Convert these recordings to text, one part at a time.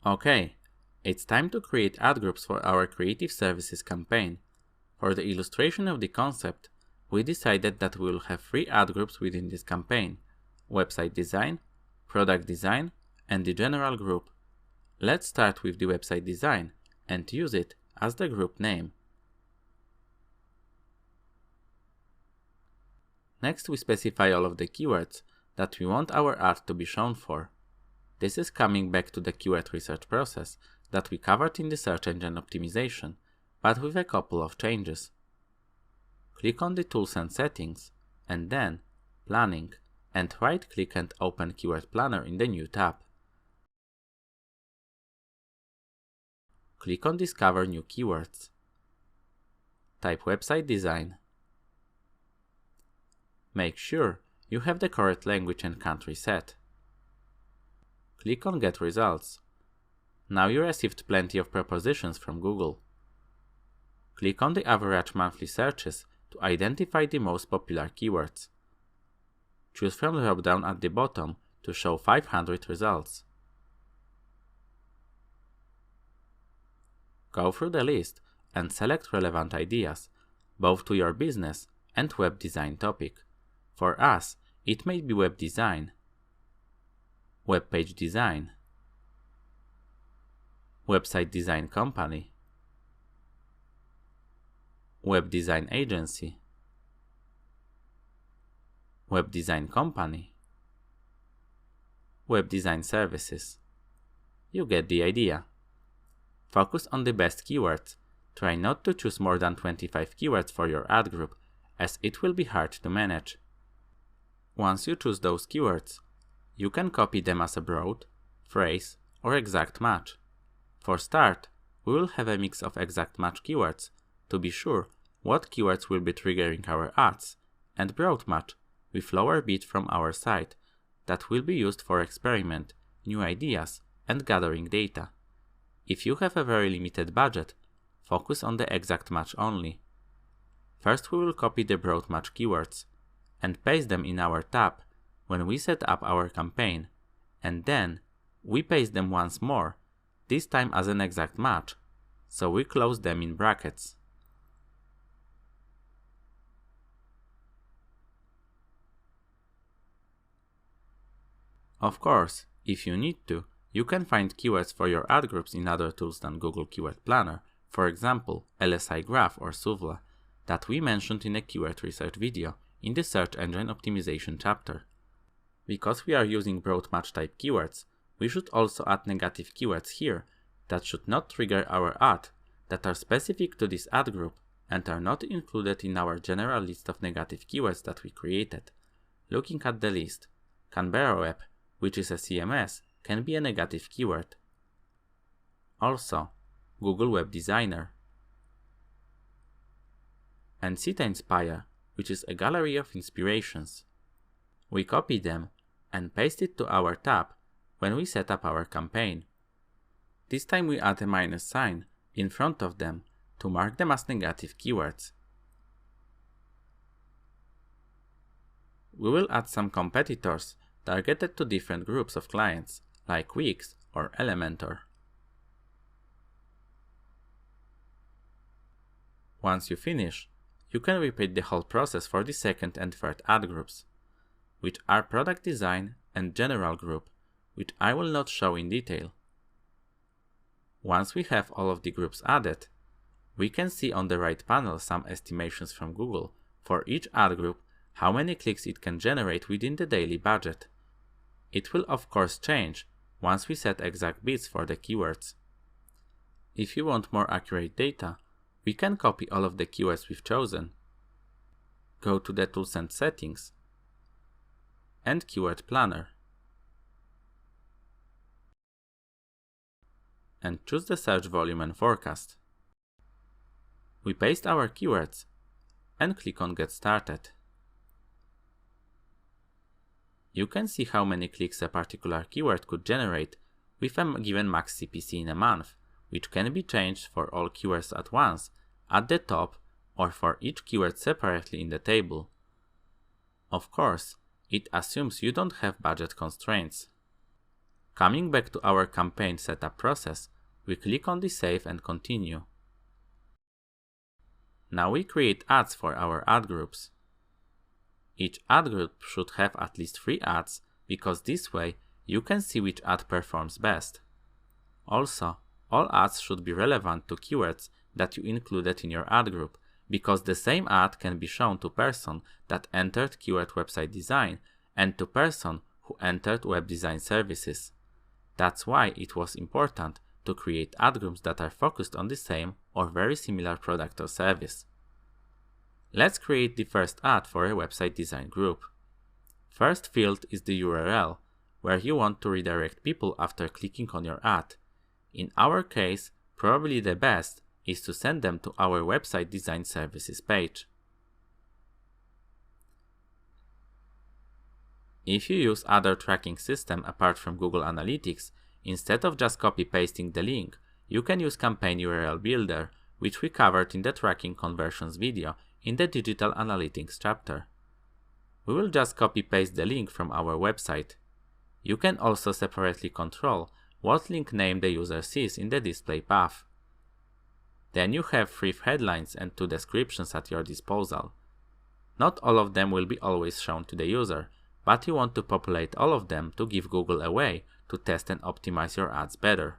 Okay, it's time to create ad groups for our creative services campaign. For the illustration of the concept, we decided that we will have 3 ad groups within this campaign: website design, product design, and the general group. Let's start with the website design and use it as the group name. Next, we specify all of the keywords that we want our ad to be shown for. This is coming back to the keyword research process that we covered in the search engine optimization, but with a couple of changes. Click on the Tools and Settings, and then Planning, and right-click and open Keyword Planner in the new tab. Click on Discover New Keywords. Type Website Design. Make sure you have the correct language and country set. Click on Get Results. Now you received plenty of propositions from Google. Click on the Average Monthly Searches to identify the most popular keywords. Choose from the drop-down at the bottom to show 500 results. Go through the list and select relevant ideas, both to your business and web design topic. For us, it may be web design, web page design, website design company, web design agency, web design company, web design services. You get the idea. Focus on the best keywords. Try not to choose more than 25 keywords for your ad group, as it will be hard to manage. Once you choose those keywords, you can copy them as a broad, phrase, or exact match. For start, we will have a mix of exact match keywords to be sure what keywords will be triggering our ads, and broad match with lower bid from our site that will be used for experiment, new ideas, and gathering data. If you have a very limited budget, focus on the exact match only. First, we will copy the broad match keywords and paste them in our tab when we set up our campaign, and then we paste them once more, this time as an exact match, so we close them in brackets. Of course, if you need to, you can find keywords for your ad groups in other tools than Google Keyword Planner, for example, LSI Graph or Suvla, that we mentioned in a keyword research video in the search engine optimization chapter. Because we are using broad match type keywords, we should also add negative keywords here that should not trigger our ad, that are specific to this ad group and are not included in our general list of negative keywords that we created. Looking at the list, Canberra Web, which is a CMS, can be a negative keyword. Also, Google Web Designer, and Sita Inspire, which is a gallery of inspirations. We copy them and paste it to our tab when we set up our campaign. This time we add a minus sign in front of them to mark them as negative keywords. We will add some competitors targeted to different groups of clients, like Wix or Elementor. Once you finish, you can repeat the whole process for the second and third ad groups, which are product design and general group, which I will not show in detail. Once we have all of the groups added, we can see on the right panel some estimations from Google for each ad group, how many clicks it can generate within the daily budget. It will of course change once we set exact bids for the keywords. If you want more accurate data, we can copy all of the keywords we've chosen. Go to the Tools and Settings and Keyword Planner, and choose the search volume and forecast. We paste our keywords and click on Get Started. You can see how many clicks a particular keyword could generate with a given max CPC in a month, which can be changed for all keywords at once at the top or for each keyword separately in the table. Of course, it assumes you don't have budget constraints. Coming back to our campaign setup process, we click on the Save and Continue. Now we create ads for our ad groups. Each ad group should have at least 3 ads, because this way you can see which ad performs best. Also, all ads should be relevant to keywords that you included in your ad group, because the same ad can be shown to person that entered keyword website design and to person who entered web design services. That's why it was important to create ad groups that are focused on the same or very similar product or service. Let's create the first ad for a website design group. First field is the URL, where you want to redirect people after clicking on your ad. In our case, probably the best is to send them to our website design services page. If you use other tracking system apart from Google Analytics, instead of just copy-pasting the link, you can use Campaign URL Builder, which we covered in the tracking conversions video in the Digital Analytics chapter. We will just copy-paste the link from our website. You can also separately control what link name the user sees in the display path. Then you have 3 headlines and 2 descriptions at your disposal. Not all of them will be always shown to the user, but you want to populate all of them to give Google a way to test and optimize your ads better.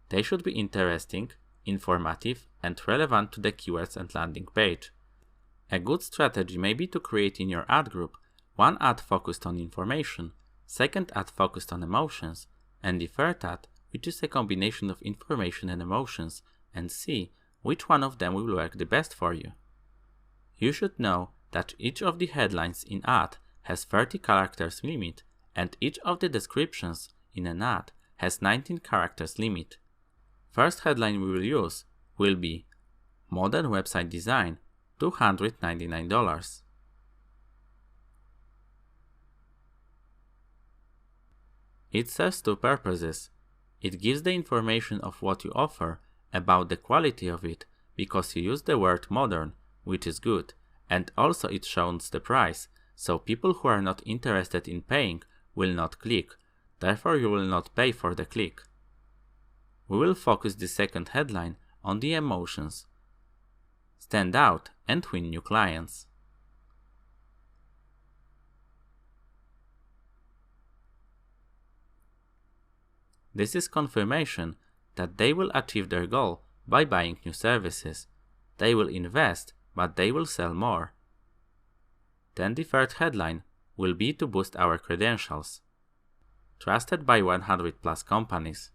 They should be interesting, informative, and relevant to the keywords and landing page. A good strategy may be to create in your ad group 1 ad focused on information, 2nd ad focused on emotions, and the 3rd ad, which is a combination of information and emotions, and see which one of them will work the best for you. You should know that each of the headlines in ad has 30 characters limit, and each of the descriptions in an ad has 19 characters limit. First headline we will use will be Modern Website Design, $299. It serves 2 purposes. It gives the information of what you offer about the quality of it, because you use the word modern, which is good, and also it shows the price, so people who are not interested in paying will not click, therefore you will not pay for the click. We will focus the 2nd headline on the emotions. Stand out and win new clients. This is confirmation that they will achieve their goal by buying new services. They will invest, but they will sell more. Then the 3rd headline will be to boost our credentials. Trusted by 100 plus companies.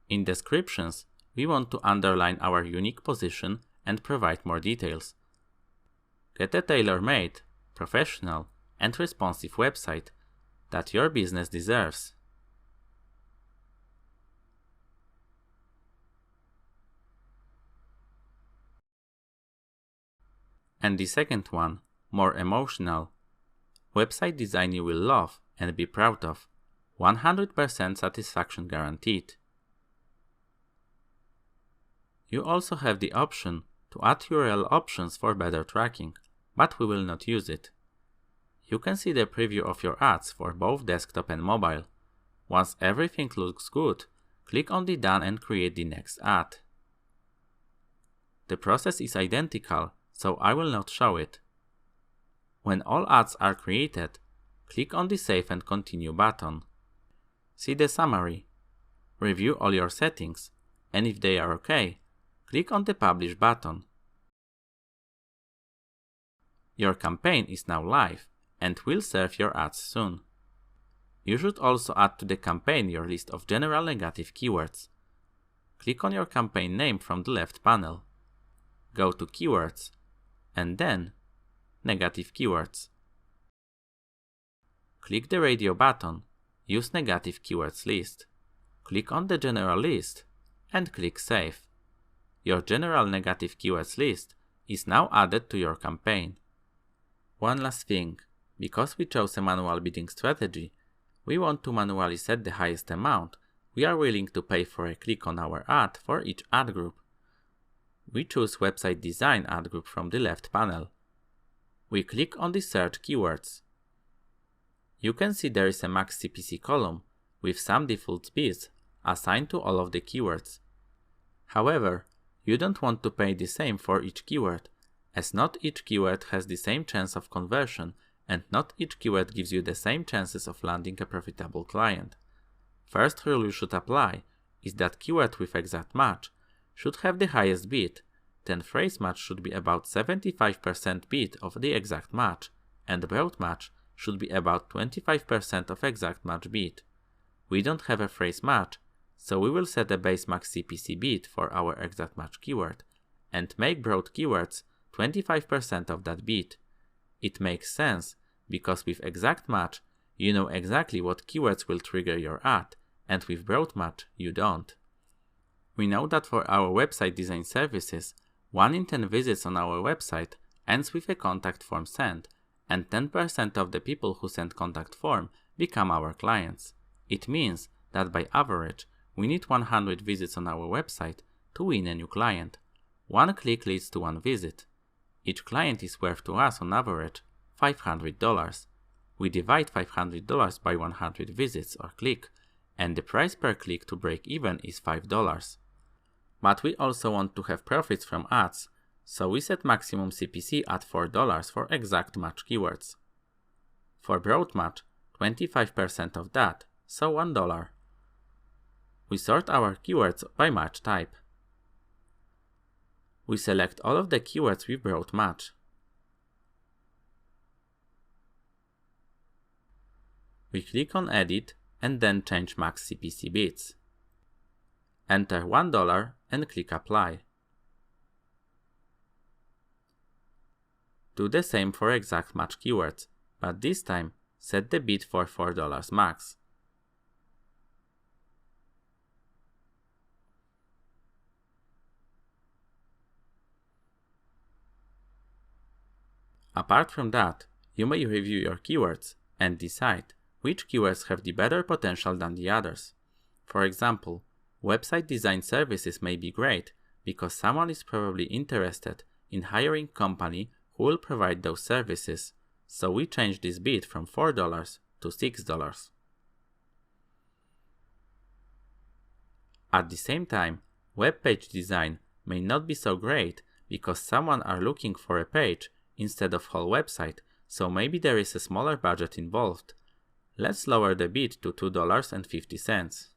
In descriptions, we want to underline our unique position and provide more details. Get a tailor-made, professional, and responsive website that your business deserves. And the 2nd one, more emotional. Website design you will love and be proud of. 100% satisfaction guaranteed. You also have the option to add URL options for better tracking, but we will not use it. You can see the preview of your ads for both desktop and mobile. Once everything looks good, click on the Done and create the next ad. The process is identical, so I will not show it. When all ads are created, click on the Save and Continue button. See the summary. Review all your settings, and if they are okay, click on the Publish button. Your campaign is now live and will serve your ads soon. You should also add to the campaign your list of general negative keywords. Click on your campaign name from the left panel. Go to Keywords, and then Negative Keywords. Click the radio button, Use Negative Keywords List. Click on the General List, and click Save. Your General Negative Keywords list is now added to your campaign. One last thing. Because we chose a manual bidding strategy, we want to manually set the highest amount we are willing to pay for a click on our ad for each ad group. We choose Website Design ad group from the left panel. We click on the search keywords. You can see there is a max CPC column with some default bids assigned to all of the keywords. However, you don't want to pay the same for each keyword, as not each keyword has the same chance of conversion and not each keyword gives you the same chances of landing a profitable client. First rule you should apply is that keyword with exact match should have the highest bid, then phrase match should be about 75% bid of the exact match, and broad match should be about 25% of exact match bid. We don't have a phrase match, so we will set a base max CPC bid for our exact match keyword, and make broad keywords 25% of that bid. It makes sense, because with exact match, you know exactly what keywords will trigger your ad, and with broad match, you don't. We know that for our website design services, 1 in 10 visits on our website ends with a contact form sent, and 10% of the people who send contact form become our clients. It means that by average, we need 100 visits on our website to win a new client. 1 click leads to 1 visit. Each client is worth to us on average $500. We divide $500 by 100 visits or click, and the price per click to break even is $5. But we also want to have profits from ads, so we set maximum CPC at $4 for exact match keywords. For broad match, 25% of that, so $1. We sort our keywords by match type. We select all of the keywords with broad match. We click on Edit and then change max CPC bids. Enter $1 and click Apply. Do the same for exact match keywords, but this time set the bid for $4 max. Apart from that, you may review your keywords and decide which keywords have the better potential than the others. For example, website design services may be great because someone is probably interested in hiring a company who will provide those services, so we change this bid from $4 to $6. At the same time, web page design may not be so great because someone are looking for a page instead of whole website, so maybe there is a smaller budget involved. Let's lower the bid to $2.50.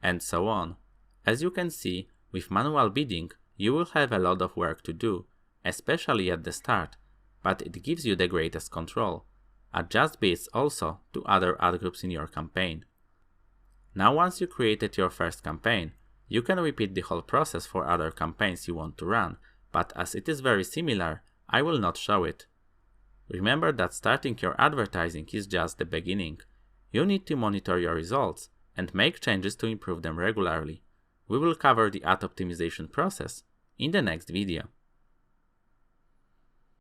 And so on. As you can see, with manual bidding, you will have a lot of work to do, especially at the start, but it gives you the greatest control. Adjust bids also to other ad groups in your campaign. Now once you created your first campaign, you can repeat the whole process for other campaigns you want to run, but as it is very similar, I will not show it. Remember that starting your advertising is just the beginning. You need to monitor your results and make changes to improve them regularly. We will cover the ad optimization process in the next video.